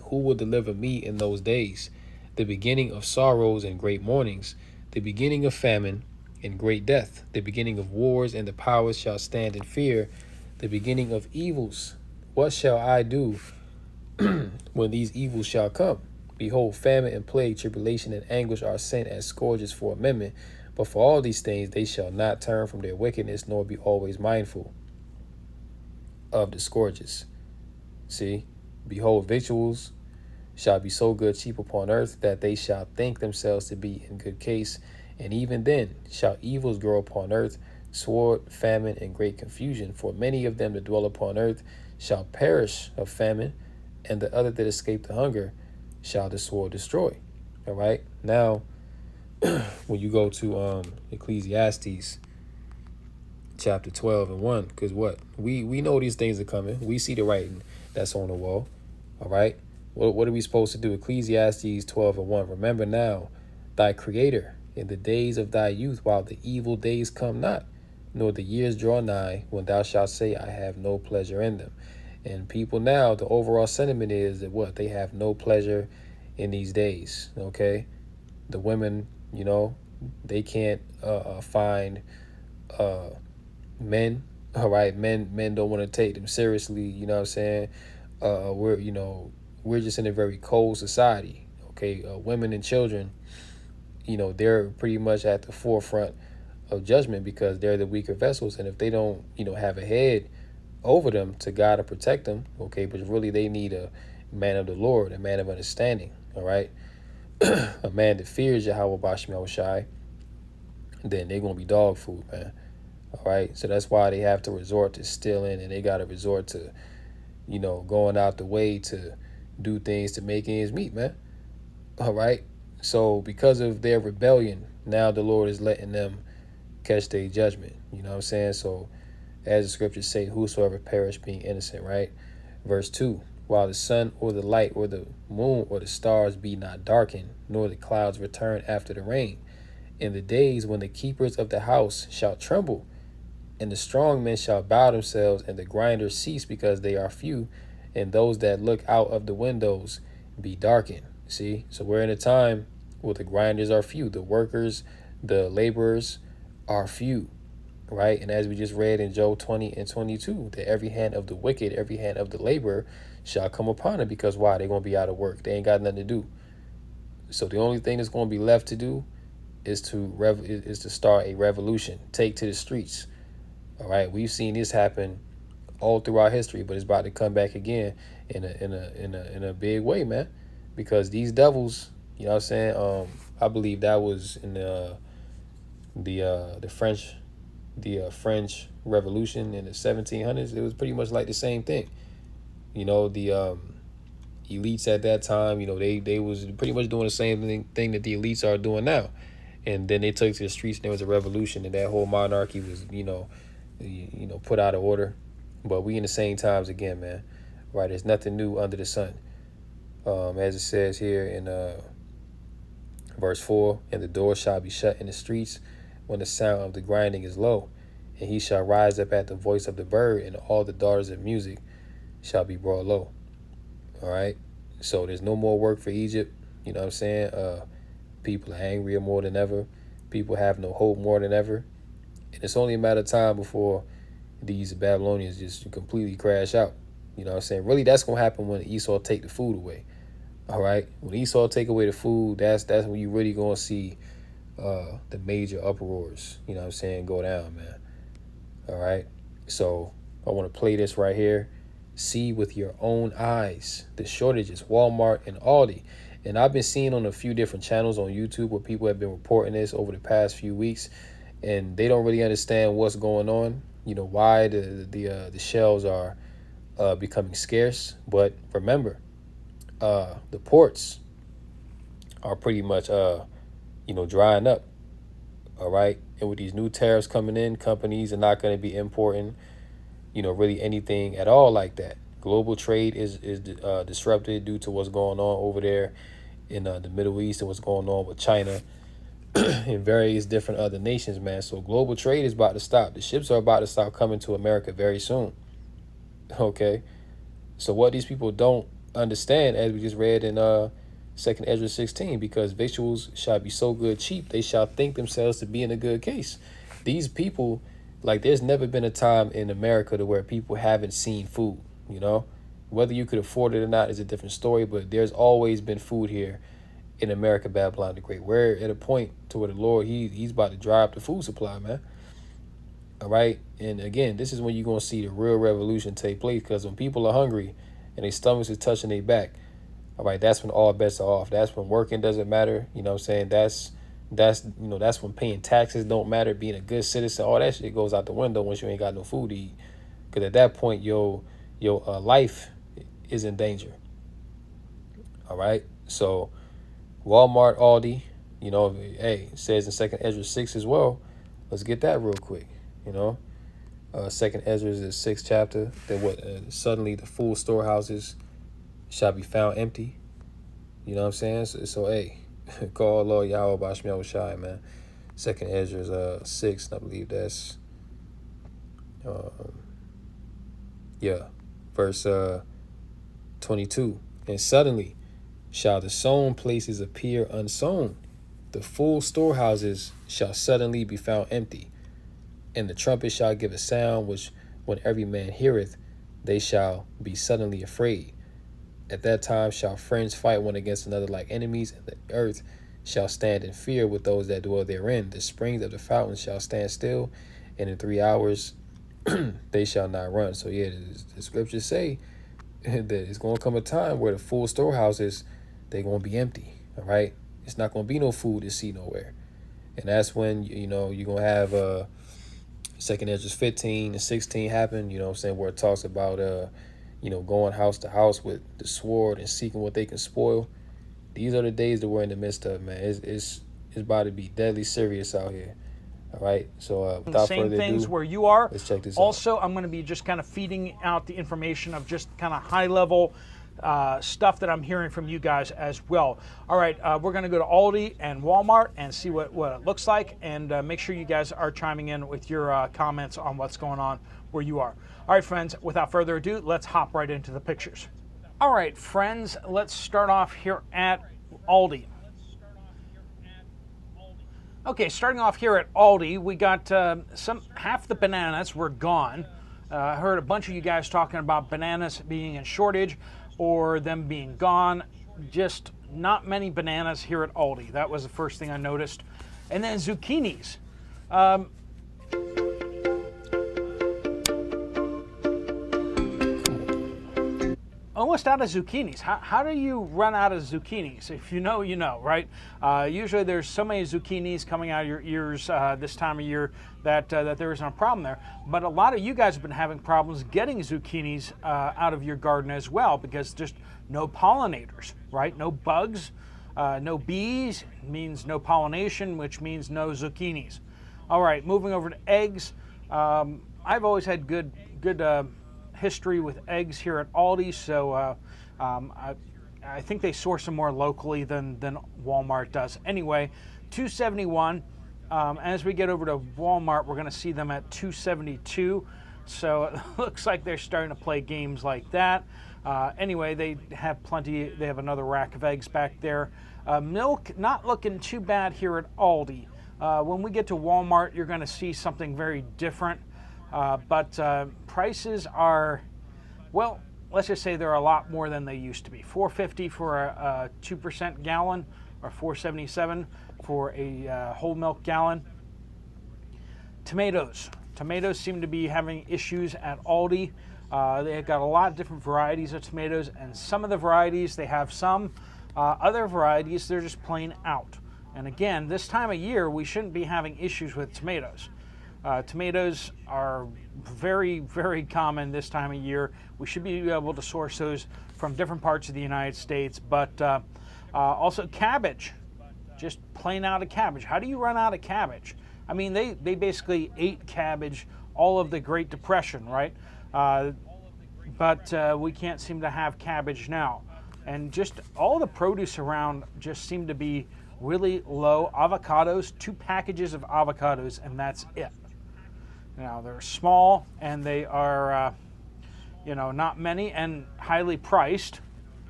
Speaker 9: who will deliver me in those days? The beginning of sorrows and great mournings, the beginning of famine and great death, the beginning of wars, and the powers shall stand in fear, the beginning of evils. What shall I do when these evils shall come? Behold, famine and plague, tribulation and anguish are sent as scourges for amendment. But for all these things they shall not turn from their wickedness, nor be always mindful of the scourges. See, behold, victuals shall be so good cheap upon earth, that they shall think themselves to be in good case. And even then shall evils grow upon earth, sword, famine, and great confusion. For many of them that dwell upon earth shall perish of famine, and the other that escape the hunger shall the sword destroy. All right. Now, when you go to Ecclesiastes chapter 12 and 1, because what? We know these things are coming. We see the writing that's on the wall. All right. What are we supposed to do? Ecclesiastes 12 and 1. Remember now thy creator in the days of thy youth, while the evil days come not, nor the years draw nigh, when thou shalt say, I have no pleasure in them. And people now, the overall sentiment is that what? They have no pleasure in these days. Okay. The women, you know, they can't find men. All right. Men don't want to take them seriously. You know what I'm saying? We're just in a very cold society. Okay. Women and children, you know, they're pretty much at the forefront of judgment because they're the weaker vessels. And if they don't, you know, have a head over them to guide and protect them, okay, but really they need a man of the Lord, a man of understanding, all right? A man that fears Yahweh Bashem Yahushai, then they're going to be dog food, man, all right? So that's why they have to resort to stealing, and they got to resort to, you know, going out the way to do things to make ends meet, man, all right? So because of their rebellion, now the Lord is letting them catch their judgment, you know what I'm saying? So as the scriptures say, whosoever perish being innocent, right? Verse 2, while the sun or the light or the moon or the stars be not darkened, nor the clouds return after the rain, in the days when the keepers of the house shall tremble, and the strong men shall bow themselves, and the grinders cease because they are few, and those that look out of the windows be darkened. See, so we're in a time where the grinders are few, the workers, the laborers are few. Right. And as we just read in Job 20 and 22, that every hand of the wicked, every hand of the laborer shall come upon them, because why? They're going to be out of work. They ain't got nothing to do. So the only thing that's going to be left to do is to start a revolution, take to the streets. All right, we've seen this happen all throughout history, but it's about to come back again in a big way, man. Because these devils, you know what I'm saying? I believe that was in the French Revolution in the 1700s. It was pretty much like the same thing. You know, the elites at that time, you know, they was pretty much doing the same thing that the elites are doing now. And then they took to the streets and there was a revolution, and that whole monarchy was, you know, put out of order. But we in the same times again, man. Right? There's nothing new under the sun. As it says here in verse 4, and the door shall be shut in the streets when the sound of the grinding is low, and he shall rise up at the voice of the bird, and all the daughters of music shall be brought low. All right? So there's no more work for Egypt. You know what I'm saying? People are angrier more than ever. People have no hope more than ever. And it's only a matter of time before these Babylonians just completely crash out. You know what I'm saying? Really, that's going to happen when Esau take the food away. All right? When Esau take away the food, that's when you really going to see the major uproars, you know what I'm saying, go down, man. All right? So I want to play this right here. See with your own eyes the shortages, Walmart and Aldi. And I've been seeing on a few different channels on YouTube where people have been reporting this over the past few weeks, and they don't really understand what's going on, you know, why the shelves are becoming scarce. But remember, the ports are pretty much, drying up. All right. And with these new tariffs coming in, companies are not going to be importing, really anything at all like that. Global trade is disrupted due to what's going on over there in the Middle East and what's going on with China and various different other nations, man. So global trade is about to stop. The ships are about to stop coming to America very soon. Okay. So what these people don't understand, as we just read in 2nd Ezra 16, because victuals shall be so good cheap, they shall think themselves to be in a good case. These people, like, there's never been a time in America to where people haven't seen food, you know? Whether you could afford it or not is a different story, but there's always been food here in America, Babylon the Great. We're at a point to where the Lord, he's about to dry up the food supply, man. All right? And again, this is when you're going to see the real revolution take place, because when people are hungry and their stomachs is touching their back, all right, that's when all bets are off. That's when working doesn't matter. You know what I'm saying? That's when paying taxes don't matter, being a good citizen. All that shit goes out the window once you ain't got no food to eat. Because at that point, your life is in danger. All right? So Walmart, Aldi, hey, it says in 2nd Ezra 6 as well. Let's get that real quick, 2nd Ezra is the 6th chapter. That suddenly the full storehouses shall be found empty. You know what I'm saying? So hey, call Lord Yahweh Bashmiel Shai, man. 2nd Ezra is 6, and I believe that's verse 22. And suddenly shall the sown places appear unsown. The full storehouses shall suddenly be found empty. And the trumpet shall give a sound, which when every man heareth, they shall be suddenly afraid. At that time shall friends fight one against another like enemies, and the earth shall stand in fear with those that dwell therein. The springs of the fountains shall stand still, and in 3 hours they shall not run. So yeah, the scriptures say that it's going to come a time where the full storehouses, they're going to be empty. All right, it's not going to be no food to see nowhere, and that's when you're going to have 2nd Ezra 15 and 16 happen. You know what I'm saying, where it talks about going house to house with the sword and seeking what they can spoil. These are the days that we're in the midst of, man. It's about to be deadly serious out here. All right, so without
Speaker 12: same
Speaker 9: further
Speaker 12: things
Speaker 9: ado,
Speaker 12: where you are.
Speaker 9: Let's check this
Speaker 12: also,
Speaker 9: out.
Speaker 12: I'm going to be just kind of feeding out the information of just kind of high level stuff that I'm hearing from you guys as well. All right, we're going to go to Aldi and Walmart and see what it looks like, and make sure you guys are chiming in with your comments on what's going on where you are. All right, friends, without further ado, let's hop right into the pictures. All right, friends, let's start off here at Aldi. Okay, starting off here at Aldi, we got half the bananas were gone. I heard a bunch of you guys talking about bananas being in shortage or them being gone. Just not many bananas here at Aldi. That was the first thing I noticed. And then zucchinis. Almost out of zucchinis. How do you run out of zucchinis? If you know, you know, right? Usually there's so many zucchinis coming out of your ears this time of year that there isn't a problem there. But a lot of you guys have been having problems getting zucchinis out of your garden as well because just no pollinators, right? No bugs, no bees means no pollination, which means no zucchinis. All right, moving over to eggs. I've always had good history with eggs here at Aldi, so I think they source them more locally than Walmart does. Anyway, $2.71. As we get over to Walmart, we're going to see them at $2.72. So it looks like they're starting to play games like that. Anyway, they have plenty. They have another rack of eggs back there. Milk not looking too bad here at Aldi. When we get to Walmart, you're going to see something very different. But prices are, well, let's just say they're a lot more than they used to be. $4.50 for a 2% gallon, or $4.77 for a whole milk gallon. Tomatoes seem to be having issues at Aldi. They've got a lot of different varieties of tomatoes, and some of the varieties they have some. Other varieties they're just plain out. And again, this time of year we shouldn't be having issues with tomatoes. Tomatoes are very, very common this time of year. We should be able to source those from different parts of the United States, but also cabbage, just plain out of cabbage. How do you run out of cabbage? I mean, they basically ate cabbage all of the Great Depression, right? But we can't seem to have cabbage now. And just all the produce around just seem to be really low. Avocados, 2 packages of avocados, and that's it. Now, they're small, and they are, not many and highly priced.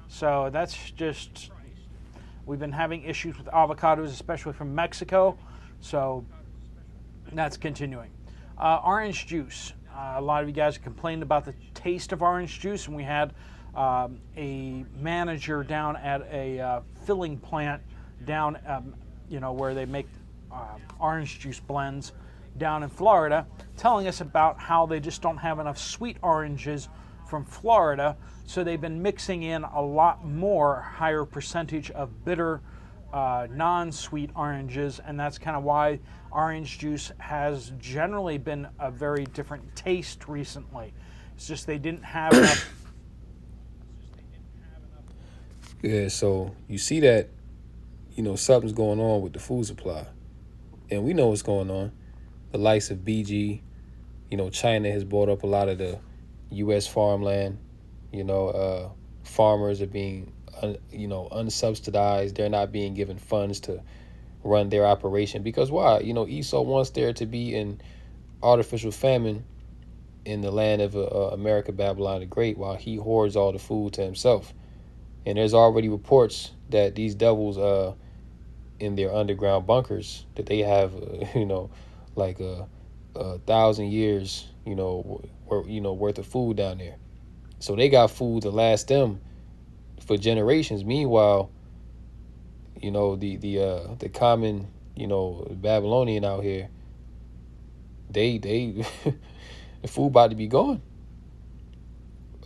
Speaker 12: So that's just, we've been having issues with avocados, especially from Mexico. So that's continuing. Orange juice. A lot of you guys complained about the taste of orange juice, and we had a manager down at a filling plant down, where they make orange juice blends down in Florida, telling us about how they just don't have enough sweet oranges from Florida, so they've been mixing in a lot more higher percentage of bitter non-sweet oranges, and that's kind of why orange juice has generally been a very different taste recently. It's just they didn't have enough.
Speaker 9: Yeah, so you see that, something's going on with the food supply, and we know what's going on. The likes of BG, China has bought up a lot of the U.S. farmland. Farmers are being, unsubsidized. They're not being given funds to run their operation because why? Esau wants there to be an artificial famine in the land of America, Babylon the Great, while he hoards all the food to himself. And there's already reports that these devils, in their underground bunkers, that they have, like 1,000 years, worth of food down there. So they got food to last them for generations. Meanwhile, the common, Babylonian out here, they the food about to be gone.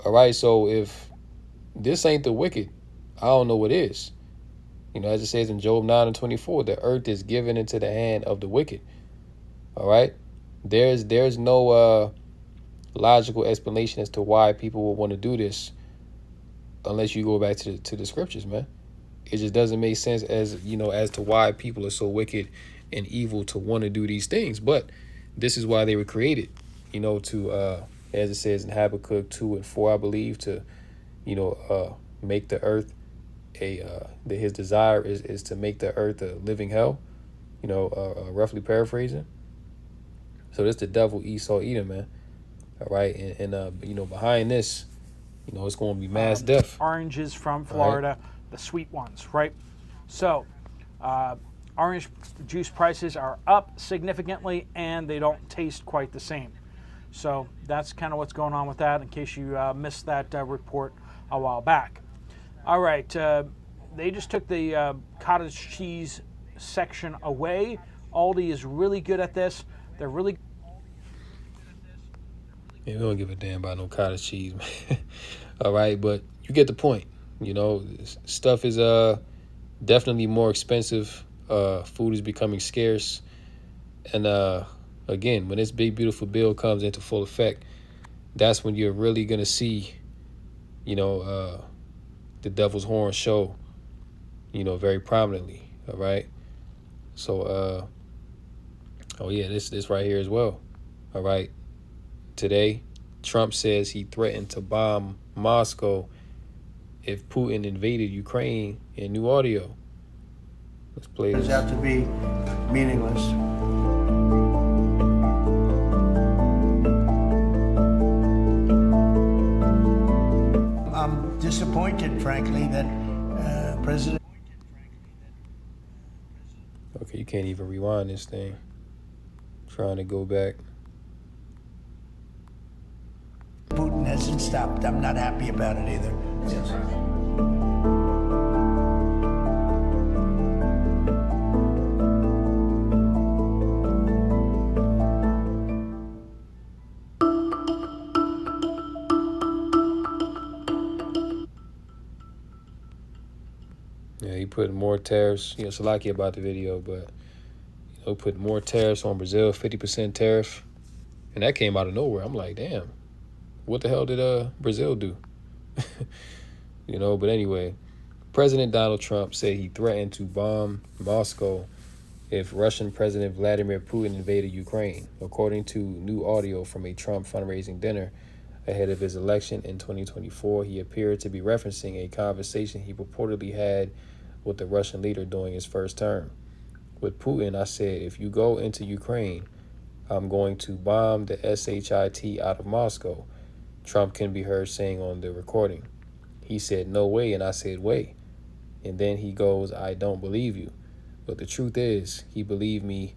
Speaker 9: All right, so if this ain't the wicked, I don't know what is. As it says in Job 9:24, the earth is given into the hand of the wicked. All right, there's no logical explanation as to why people would want to do this, unless you go back to the scriptures, man. It just doesn't make sense as to why people are so wicked and evil to want to do these things. But this is why they were created, to as it says in Habakkuk 2:4, I believe, to make the earth his desire is to make the earth a living hell, roughly paraphrasing. So this the devil, Esau, Edom, man. All right, and behind this, it's going to be mass death.
Speaker 12: Oranges from Florida, the sweet ones, right? So orange juice prices are up significantly, and they don't taste quite the same. So that's kind of what's going on with that, in case you missed that report a while back. All right, they just took the cottage cheese section away. Aldi is really good at this. They're really.
Speaker 9: Yeah, we don't give a damn about no cottage cheese, man. All right, but you get the point. You know, stuff is definitely more expensive. Food is becoming scarce, and again, when this big beautiful bill comes into full effect, that's when you're really gonna see, you know, the devil's horn show, you know, very prominently. All right, so oh yeah, this right here as well. All right, today Trump says he threatened to bomb Moscow if Putin invaded Ukraine in new audio. Let's play this.
Speaker 13: Turns out to be meaningless. I'm disappointed, frankly, that President.
Speaker 9: Okay, you can't even rewind this thing. Trying to go back.
Speaker 13: Putin hasn't stopped. I'm not happy about it either.
Speaker 9: Yeah, he put more tariffs. You know, Salaki about the video, but you know, put more tariffs on Brazil, 50% tariff, and that came out of nowhere. I'm like, damn, what the hell did Brazil do? You know, but anyway, President Donald Trump said he threatened to bomb Moscow if Russian President Vladimir Putin invaded Ukraine, according to new audio from a Trump fundraising dinner ahead of his election in 2024. He appeared to be referencing a conversation he purportedly had with the Russian leader during his first term. With Putin, I said, if you go into Ukraine, I'm going to bomb the SHIT out of Moscow, Trump can be heard saying on the recording. He said, no way, and I said, wait. And then he goes, I don't believe you. But the truth is, he believed me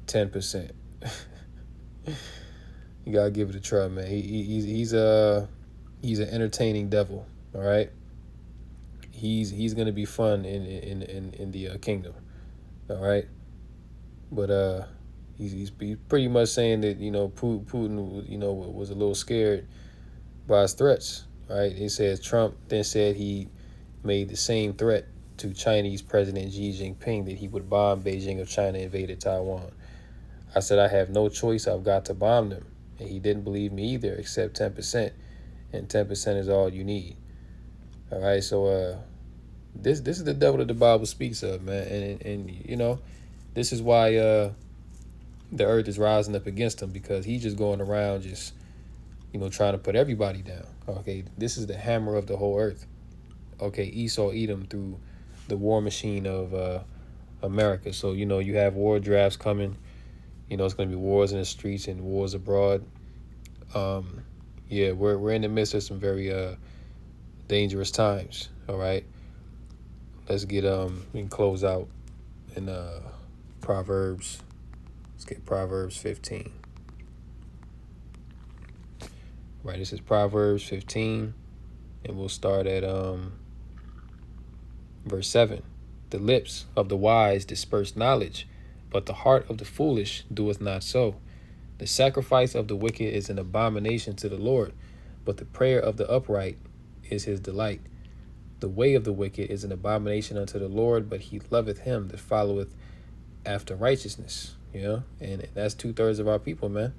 Speaker 9: 10%. You gotta give it a try, man. He's an entertaining devil, all right? He's gonna be fun in the kingdom, all right? But he's pretty much saying that, you know, Putin, you know, was a little scared by his threats, right? He says Trump then said he made the same threat to Chinese President Xi Jinping that he would bomb Beijing if China invaded Taiwan. I said, I have no choice. I've got to bomb them. And he didn't believe me either, except 10%. And 10% is all you need. All right, so this is the devil that the Bible speaks of, man. And you know, this is why the earth is rising up against him, because he's just going around just, you know, trying to put everybody down. Okay, this is the hammer of the whole earth. Okay, Esau, Edom through the war machine of America. So, you know, you have war drafts coming. You know, it's going to be wars in the streets and wars abroad. Yeah, we're in the midst of some very dangerous times. All right, let's get we can close out in Proverbs. Let's get Proverbs 15. Right, this is Proverbs 15, and we'll start at verse 7. The lips of the wise disperse knowledge, but the heart of the foolish doeth not so. The sacrifice of the wicked is an abomination to the Lord, but the prayer of the upright is his delight. The way of the wicked is an abomination unto the Lord, but he loveth him that followeth after righteousness. You know, and that's 2/3 of our people, man.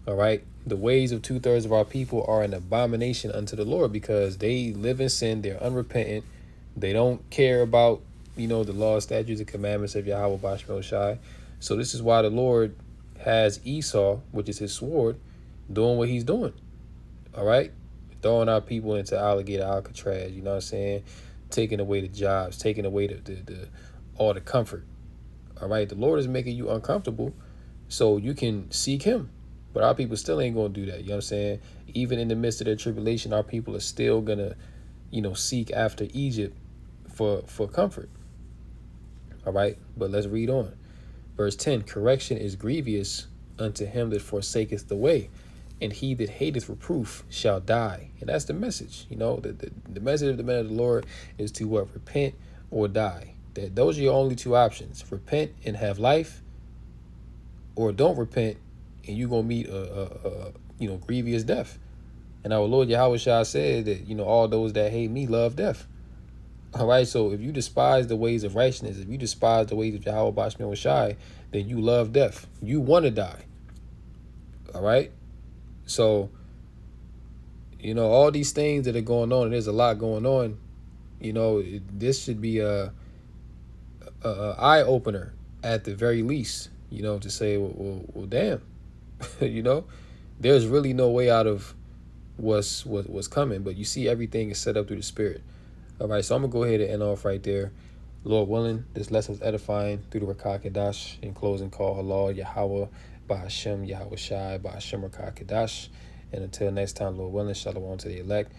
Speaker 9: All right, the ways of 2/3 of our people are an abomination unto the Lord, because they live in sin. They're unrepentant. They don't care about, you know, the law, statutes, and commandments of Yahweh Bashmel Shai. So this is why the Lord has Esau, which is his sword, doing what he's doing. All right, throwing our people into alligator Alcatraz. You know what I'm saying? Taking away the jobs, taking away the all the comfort. All right, the Lord is making you uncomfortable so you can seek him. But our people still ain't going to do that. You know what I'm saying? Even in the midst of their tribulation, our people are still going to, you know, seek after Egypt for comfort. All right, but let's read on. Verse 10, correction is grievous unto him that forsaketh the way, and he that hateth reproof shall die. And that's the message. You know, the message of the man of the Lord is to what? Repent or die. That those are your only two options. Repent and have life, or don't repent and you're gonna meet a grievous death. And our Lord Yahweh Shah said that, you know, all those that hate me love death. All right, so if you despise the ways of righteousness, if you despise the ways of Yahweh Bashman Shai, then you love death. You want to die. All right, so, you know, all these things that are going on, and there's a lot going on, you know, this should be a eye opener at the very least, you know, to say, well damn, you know, there's really no way out of what's coming, but you see everything is set up through the Spirit. All right, so I'm gonna go ahead and end off right there. Lord willing, this lesson was edifying through the Rakah Kadash. In closing, call Halal Yahweh Ba'ashem Yahweh Shai Ba'ashem Rakah Kadash. And until next time, Lord willing, shalom to the elect.